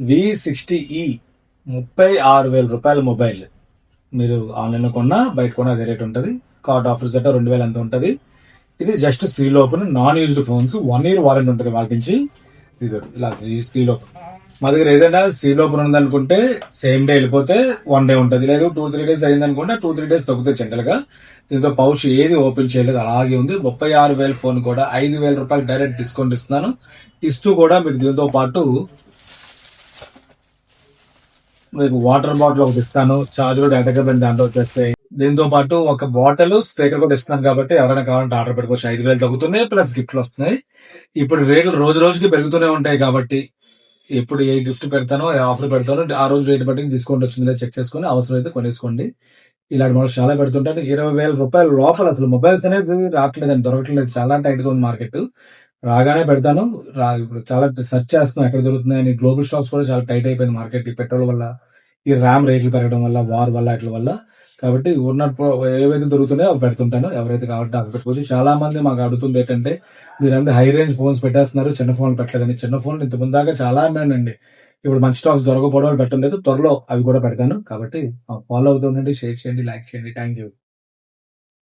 V60e 36,000 mobile. మీరు ఆన్లైన్లో కొన్నా బయట కొన్నా అదే రేట్ ఉంటుంది. కార్డ్ ఆఫర్స్ గట్రా 2,000 అంత ఉంటుంది. ఇది just seal open, non used phones, 1 year warranty ఉంటుంది వాటి నుంచి. ఇది ఇలా సీల్ ఓపెన్. మా దగ్గర ఏదైనా సీల్ ఓపెన్ ఉందనుకుంటే సేమ్ డే వెళ్ళిపోతే 1 day ఉంటుంది, లేదు 2-3 days అయిందనుకుంటే 2-3 days తగ్గుతాయి జనరల్గా. దీంతో పౌచ్ ఏది ఓపెన్ చేయలేదు, అలాగే ఉంది. 36,000 ఫోన్ కూడా 5,000 రూపాయలు డైరెక్ట్ డిస్కౌంట్ ఇస్తున్నాను. ఇస్తూ కూడా మీకు దీంతో పాటు మీకు వాటర్ బాటిల్ ఒకటి ఇస్తాను, చార్జర్ డేటా కేబుల్ దాంట్లో వచ్చేస్తాయి. దీంతో పాటు ఒక బాటిల్ స్పీకర్ కూడా ఇస్తున్నాను, కాబట్టి ఎవరైనా కావాలంటే ఆర్డర్ పెట్టుకోవచ్చు. 5,000 తగ్గుతున్నాయి, ప్లస్ గిఫ్ట్లు వస్తున్నాయి. ఇప్పుడు రేట్లు రోజు రోజుకి పెరుగుతూనే ఉంటాయి కాబట్టి ఎప్పుడు ఏ గిఫ్ట్ పెడతానో ఏ ఆఫర్ పెడతానో ఆ రోజు రేట్ బట్టి డిస్కౌంట్ వచ్చిందో చెక్ చేసుకుని అవసరం అయితే కొనేసుకోండి. ఇలాంటి మోడల్స్ చాలా పెడుతుంటాను. 20,000 రూపాయల లోపల అసలు మొబైల్స్ అనేది రావట్లేదండి, దొరకట్లేదు. చాలా టైట్ గా ఉంది మార్కెట్. రాగానే పెడతాను. ఇప్పుడు చాలా సెర్చ్ చేస్తున్నాం ఎక్కడ దొరుకుతున్నాయని. గ్లోబల్ స్టాక్స్ కూడా చాలా టైట్ అయిపోయింది మార్కెట్, ఈ పెట్రోల్ వల్ల, ఈ ర్యామ్ రేట్లు పెరగడం వల్ల, వార్ వల్ల, ఇట్ల వల్ల. కాబట్టి ఏవైతే దొరుకుతున్నాయో అవి పెడుతుంటాను. ఎవరైతే కావాలంటే అవి పెట్టుకోవచ్చు. చాలా మంది మాకు అడుగుతుంది ఏంటంటే, మీరంతా హై రేంజ్ ఫోన్స్ పెట్టేస్తున్నారు, చిన్న ఫోన్లు పెట్టలేదని. చిన్న ఫోన్లు ఇంత ముందాక చాలా ఉన్నాయండి. ఇప్పుడు మంచి స్టాక్స్ దొరకపోవడం పెట్టడం లేదు. త్వరలో అవి కూడా పెడతాను. కాబట్టి ఫాలో అవుతుండండి, షేర్ చేయండి, లైక్ చేయండి. Thank you.